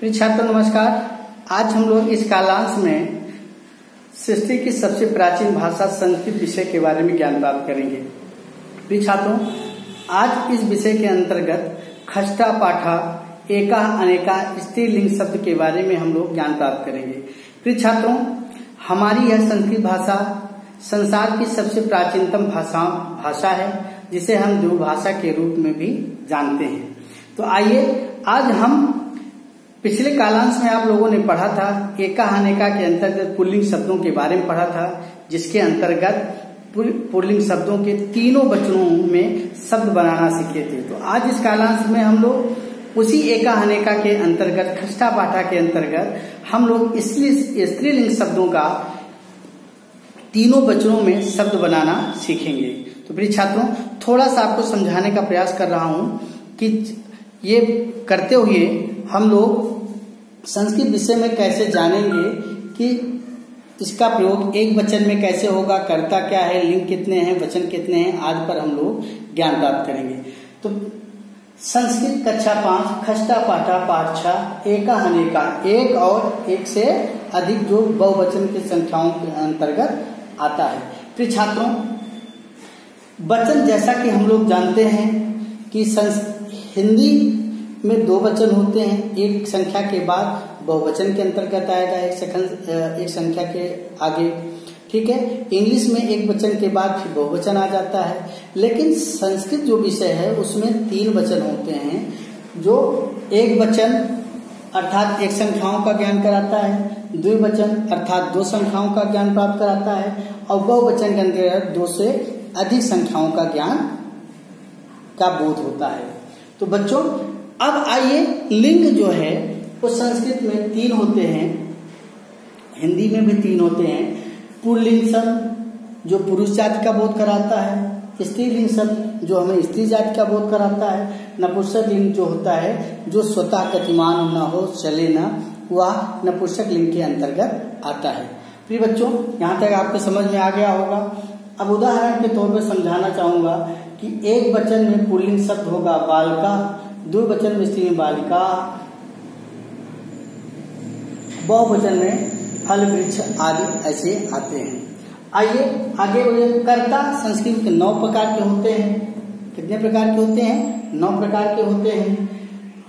प्रिय छात्रों नमस्कार। आज हम लोग इस कालांश में सृष्टि की सबसे प्राचीन भाषा संस्कृत विषय के बारे में ज्ञान प्राप्त करेंगे। प्रिय छात्रों, आज इस विषय के अंतर्गत खष्टा पाठा एका अनेका स्त्रीलिंग शब्द के बारे में हम लोग ज्ञान प्राप्त करेंगे। प्रिय छात्रों, हमारी यह संस्कृत भाषा संसार की सबसे प्राचीनतम भाषा है, जिसे हम दूरभाषा के रूप में भी जानते हैं। तो आइए आज हम पिछले कालांश में आप लोगों ने पढ़ा था एका अनेका के अंतर्गत पुल्लिंग शब्दों के बारे में पढ़ा था, जिसके अंतर्गत पुल्लिंग शब्दों के तीनों वचनों में शब्द बनाना सीखे थे। तो आज इस कालांश में हम लोग उसी एका अनेका के अंतर्गत खष्टा पाठा के अंतर्गत हम लोग स्त्रीलिंग शब्दों का तीनों वचनों में शब्द बनाना सीखेंगे। तो प्रिय छात्रों, थोड़ा सा आपको समझाने का प्रयास कर रहा हूं कि ये करते हुए हम लोग संस्कृत विषय में कैसे जानेंगे कि इसका प्रयोग एक वचन में कैसे होगा, कर्ता क्या है, लिंग कितने हैं, वचन कितने हैं, आदि पर हम लोग ज्ञान प्राप्त करेंगे। तो संस्कृत कक्षा 5 खष्टा पाठा पाठ 6 एका अनेका, एक और एक से अधिक जो बहुवचन की संख्याओं के अंतर्गत आता है। प्रिय छात्रों, वचन जैसा कि हम लोग जानते हैं कि हिंदी में दो वचन होते हैं, एक संख्या के बाद बहुवचन के अंतर्गत आएगा, एक संख्या के आगे, ठीक है। इंग्लिश में एक वचन के बाद फिर बहुवचन आ जाता है, लेकिन संस्कृत जो विषय है उसमें तीन वचन होते हैं। जो एक वचन अर्थात एक संख्याओं का ज्ञान कराता है, द्विवचन अर्थात दो संख्याओं का ज्ञान प्राप्त कराता है, और बहुवचन के अंतर्गत दो से अधिक संख्याओं का ज्ञान का बोध होता है। तो बच्चों, अब आइए लिंग जो है वो संस्कृत में तीन होते हैं, हिंदी में भी तीन होते हैं। पुल्लिंग शब्द जो पुरुष जाति का बोध कराता है, स्त्रीलिंग शब्द जो हमें स्त्री जाति का बोध कराता है, नपुंसक लिंग जो होता है जो स्वतः गतिमान न हो, चले न, वह नपुंसक लिंग के अंतर्गत आता है। प्रिय बच्चों, यहाँ तक आपको समझ में आ गया होगा। अब उदाहरण के तौर पर समझाना चाहूंगा कि एक वचन में पुल्लिंग शब्द होगा बालिका, द्विवचन में स्त्री में बालिका, बहुवचन में फल वृक्ष आदि ऐसे आते हैं। आइए आगे बढ़े। कर्ता संस्कृत के 9 प्रकार के होते हैं। कितने प्रकार के होते हैं? 9 प्रकार के होते हैं।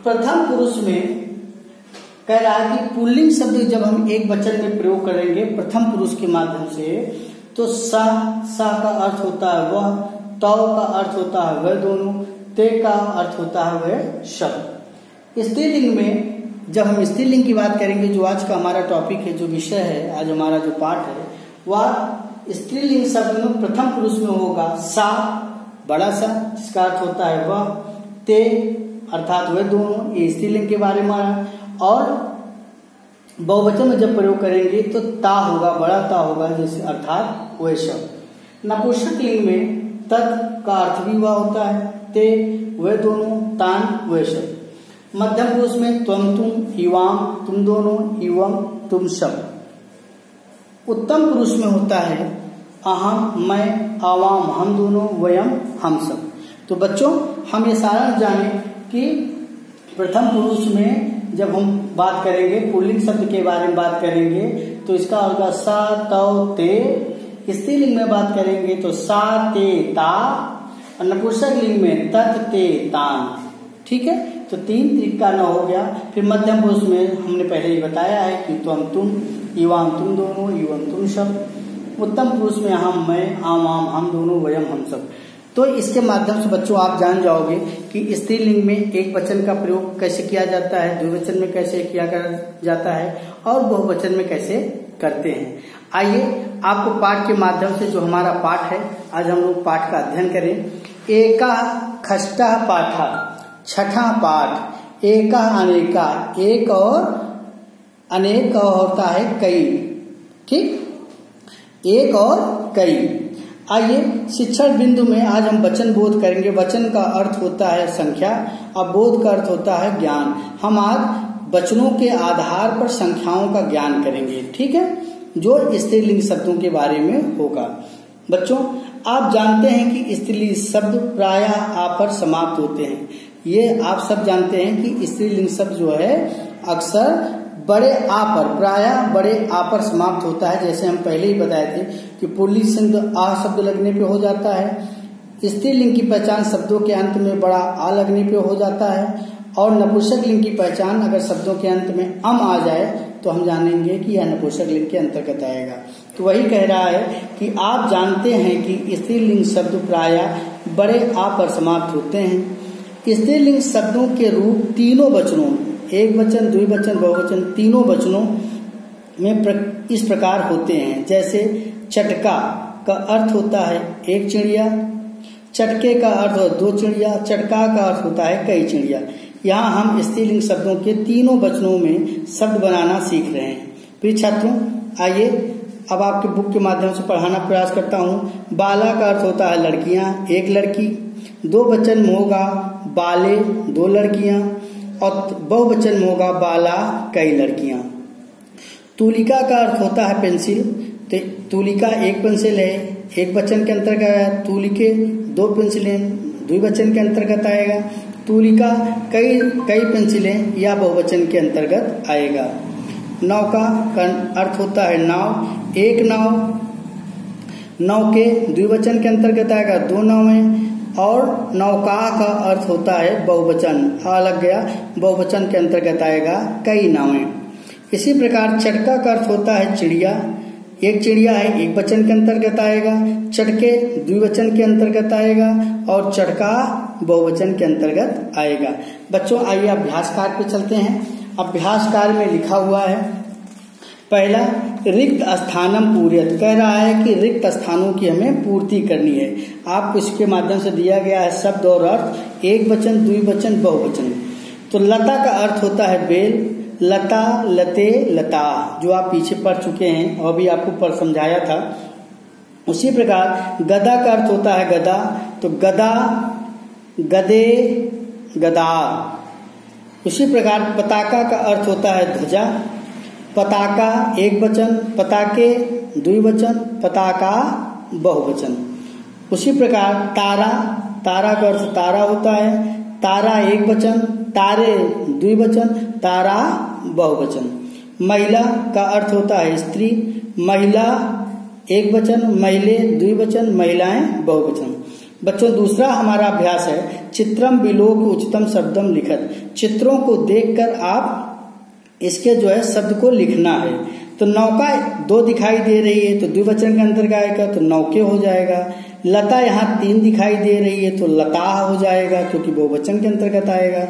प्रथम पुरुष में कह रहा है कि पुल्लिंग शब्द जब हम एक वचन में प्रयोग करेंगे प्रथम पुरुष के माध्यम से, तो सा का अर्थ होता है वह, तौ का अर्थ होता है वह दोनों, ते का अर्थ होता है वह शब्द। स्त्रीलिंग में जब हम स्त्रीलिंग की बात करेंगे, जो आज का हमारा टॉपिक है, जो विषय है, आज हमारा जो पाठ है, वह स्त्रीलिंग शब्द में प्रथम पुरुष में होगा सा, बड़ा सा, जिसका अर्थ होता है वह, ते अर्थात वह दोनों, ये स्त्रीलिंग के बारे में आया। और बहुवचन में जब प्रयोग करेंगे तो ता होगा, बड़ा ता होगा, जैसे अर्थात वह शब्द। नपुंसक लिंग में तत् का अर्थ भी वह होता है, ते वह दोनों, तान वह शब्द। मध्यम पुरुष में त्वम तुम, युवाम तुम दोनों, युवम तुम शब्द। उत्तम पुरुष में होता है अहम मैं, आवाम हम दोनों, वयम हम सब। तो बच्चों, हम ये सारा जाने कि प्रथम पुरुष में जब हम बात करेंगे पुल्लिंग शब्द के बारे में बात करेंगे तो इसका होगा सा, तौ, ते। स्त्रीलिंग में बात करेंगे तो सा, ते, ता, और नपुंसक लिंग में तत्, ते, तान। ठीक है, तो 3 तरीका न हो गया। फिर मध्यम पुरुष में हमने पहले ही बताया है कि त्वम तुम, युवाम तुम दोनों, युवम तुम शब्द। उत्तम पुरुष में हम मैं, आवाम हम दोनों, वयम हम सब। तो इसके माध्यम से बच्चों आप जान जाओगे कि स्त्रीलिंग में एक वचन का प्रयोग कैसे किया जाता है, द्विवचन में कैसे किया जाता है, और बहुवचन में कैसे करते हैं। आइए आपको पाठ के माध्यम से, जो हमारा पाठ है, आज हम लोग पाठ का अध्ययन करें। एका खष्टा पाठा, छठा पाठ। एका अनेका, एक और अनेक होता है कई, ठीक, एक और कई। आइए शिक्षण बिंदु में आज हम वचन बोध करेंगे। वचन का अर्थ होता है संख्या और बोध का अर्थ होता है ज्ञान। हम आज वचनों के आधार पर संख्याओं का ज्ञान करेंगे, ठीक है, जो स्त्रीलिंग शब्दों के बारे में होगा। बच्चों, आप जानते हैं कि स्त्रीलिंग शब्द प्रायः आ पर समाप्त होते हैं। ये आप सब जानते हैं कि स्त्रीलिंग शब्द जो है अक्सर बड़े आ पर, प्रायः बड़े आ पर समाप्त होता है। जैसे हम पहले ही बताए थे कि पुल्लिंग शब्द आ शब्द लगने पे हो जाता है। स्त्रीलिंग की पहचान शब्दों के अंत में बड़ा आ लगने पे हो जाता है। और नपुंसक लिंग की पहचान अगर शब्दों के अंत में अम आ जाए तो हम जानेंगे कि यह नपुंसक लिंग के अंतर्गत आएगा। तो वही कह रहा है कि आप जानते हैं कि स्त्रीलिंग शब्द प्रायः बड़े आ पर समाप्त होते हैं। स्त्रीलिंग शब्दों के रूप तीनों वचनों, एक वचन, द्विवचन, बहुवचन, तीनों वचनों में इस प्रकार होते हैं। जैसे चटका का अर्थ होता है एक चिड़िया, चटके का अर्थ होता है दो चिड़िया, चटका का अर्थ होता है कई चिड़िया। यहाँ हम स्त्रीलिंग शब्दों के तीनों वचनों में शब्द बनाना सीख रहे हैं। प्रिय छात्रों, आइए अब आपके बुक के माध्यम से पढ़ाना प्रयास करता हूँ। बाला का अर्थ होता है लड़कियां, एक लड़की। दो वचन में होगा बाले, दो लड़कियां। और बहुवचन में होगा बाला, कई लड़कियां। तूलिका का अर्थ होता है पेंसिल, तो तूलिका एक पेंसिल है, एक वचन के अंतर्गत आया। तूलिके दो पेंसिलें, द्विवचन के अंतर्गत आएगा। तूलिका कई पेंसिलें या बहुवचन के अंतर्गत आएगा। नौका का अर्थ होता है नाव, एक नाव। नौके द्विवचन के अंतर्गत आएगा, दो नावें। और नौका का अर्थ होता है बहुवचन, आ लग गया, बहुवचन के अंतर्गत आएगा कई नावें। इसी प्रकार चटका का अर्थ होता है चिड़िया, एक चिड़िया है, एक वचन के अंतर्गत आएगा। चटके द्विवचन के अंतर्गत आएगा और चटका बहुवचन के अंतर्गत आएगा। बच्चों आइए अभ्यास कार्य पे चलते हैं। अभ्यास कार्य में लिखा हुआ है पहला, रिक्त स्थानम पूर्यत, कह रहा है कि रिक्त स्थानों की हमें पूर्ति करनी है। आपको इसके माध्यम से दिया गया है शब्द और अर्थ, एक वचन, द्विवचन, बहुवचन। तो लता का अर्थ होता है बेल, लता, लते, लता, जो आप पीछे पढ़ चुके हैं और भी आपको पर समझाया था। उसी प्रकार गदा का अर्थ होता है गदा, तो गदा, गदे, गदा। उसी प्रकार पताका का अर्थ होता है ध्वजा, पताका एक वचन, पताके द्विवचन, पताका बहुवचन। उसी प्रकार तारा, तारा का अर्थ तारा होता है, तारा एक वचन, तारे द्विवचन, तारा बहुवचन। महिला का अर्थ होता है स्त्री, महिला एक वचन, महिले द्विवचन, महिलाएं बहुवचन। बच्चों दूसरा हमारा अभ्यास है चित्रम विलोक उच्चतम शब्दम लिखत। चित्रों को देखकर आप इसके जो है शब्द को लिखना है। तो नौका दो दिखाई दे रही है तो द्विवचन के अंतर्गत आएगा तो नौके हो जाएगा। लता यहाँ तीन दिखाई दे रही है तो लता हो जाएगा क्योंकि बहुवचन के अंतर्गत आएगा।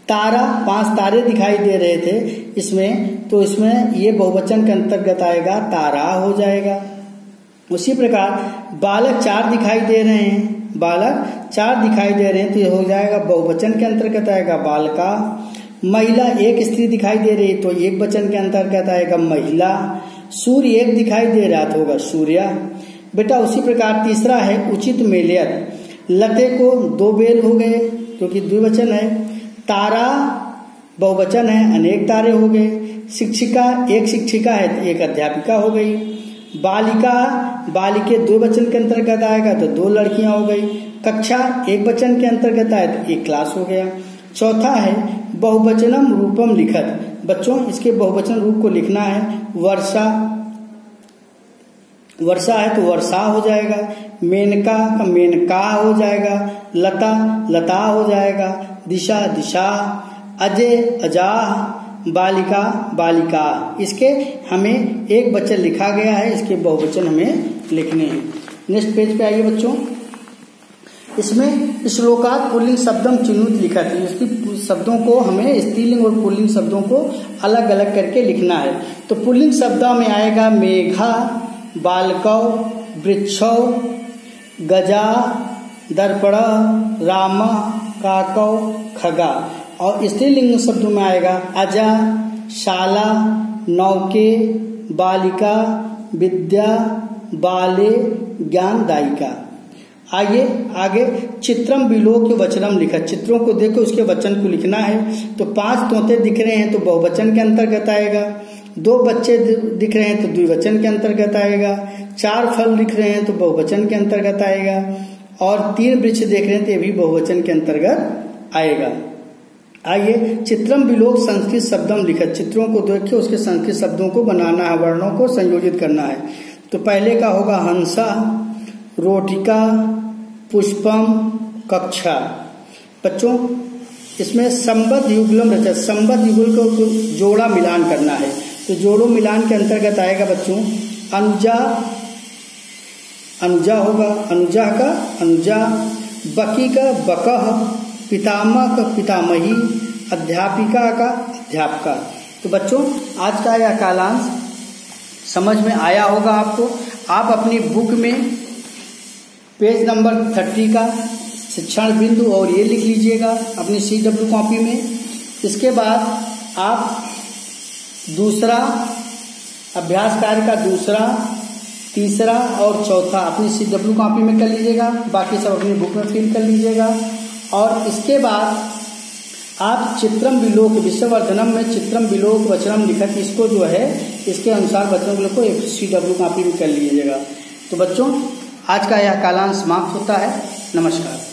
तारा, पांच तारे दिखाई दे रहे थे इसमें, तो इसमें ये बहुवचन के अंतर्गत आएगा, तारा हो जाएगा। उसी प्रकार बालक चार दिखाई दे रहे हैं, बालक चार दिखाई दे रहे हैं तो ये हो जाएगा बहुवचन के अंतर्गत आएगा, बालका। महिला एक स्त्री दिखाई दे रही तो एक वचन के अंतर्गत आएगा, महिला। सूर्य एक दिखाई दे रहा तो होगा सूर्या। बेटा उसी प्रकार तीसरा है उचित मेलियत। लते को दो बेल हो गए क्योंकि द्विवचन है, तारा बहुवचन है, अनेक तारे हो गए। शिक्षिका एक शिक्षिका है तो एक अध्यापिका हो गई। बालिका, बालिके द्विवचन के अंतर्गत आएगा तो दो लड़कियां हो गई। कक्षा एक वचन के अंतर्गत आए तो एक क्लास हो गया। चौथा है बहुवचनम रूपम लिखत। बच्चों इसके बहुवचन रूप को लिखना है। वर्षा, वर्षा है तो वर्षा हो जाएगा। मेनका का मेनका हो जाएगा। लता, लता हो जाएगा। दिशा, दिशा। अजय, अजाह। बालिका, बालिका। इसके हमें एक वचन लिखा गया है, इसके बहुवचन हमें लिखने हैं। नेक्स्ट पेज पे आइए बच्चों। इसमें श्लोकात पुल्लिंग शब्दम चिन्हित लिखा था। इसकी शब्दों को हमें स्त्रीलिंग और पुल्लिंग शब्दों को अलग अलग करके लिखना है। तो पुल्लिंग शब्दों में आएगा मेघा, बालकौ, वृक्षौ, गजा, दर्पण, राम, काकौ, खगा। और स्त्रीलिंग शब्दों में आएगा अजा, शाला, नौके, बालिका, विद्या, बाले, ज्ञानदायिका। आइए आगे चित्रम विलोक वचनम लिखा। चित्रों को देखो उसके वचन को लिखना है। तो पांच तोते दिख रहे हैं तो बहुवचन के अंतर्गत आएगा। दो बच्चे दिख रहे हैं तो द्विवचन के अंतर्गत आएगा। चार फल दिख रहे हैं तो बहुवचन के अंतर्गत आएगा। और तीन वृक्ष देख रहे हैं तो ये भी बहुवचन के अंतर्गत आएगा। आइए चित्रम विलोक संस्कृत शब्दम लिखत, चित्रों को देख के उसके संस्कृत शब्दों को बनाना है, वर्णों को संयोजित करना है। तो पहले का होगा हंसा, रोटिका, पुष्पम, कक्षा। बच्चों इसमें संबद्ध युगलम रचा, संबद्ध युगल को जोड़ा मिलान करना है। तो जोड़ों मिलान के अंतर्गत आएगा बच्चों अनुजा, अनुजा होगा, अनुजा का अनुजा, बकी का बकह, पितामह का पितामही, अध्यापिका का अध्यापिका। तो बच्चों आज का यह कालांश समझ में आया होगा आपको। आप अपनी बुक में पेज नंबर 30 का शिक्षण बिंदु और ये लिख लीजिएगा अपनी CW कॉपी में। इसके बाद आप दूसरा अभ्यास कार्य का दूसरा, तीसरा और चौथा अपनी CW कॉपी में कर लीजिएगा, बाकी सब अपनी बुक में फिल कर लीजिएगा। और इसके बाद आप चित्रम विलोक, विश्ववर्धनम में चित्रम विलोक वचनम लिखत, इसको जो है इसके अनुसार बच्चों को एक CW कॉपी में कर लीजिएगा। तो बच्चों आज का यह कालांश समाप्त होता है। नमस्कार।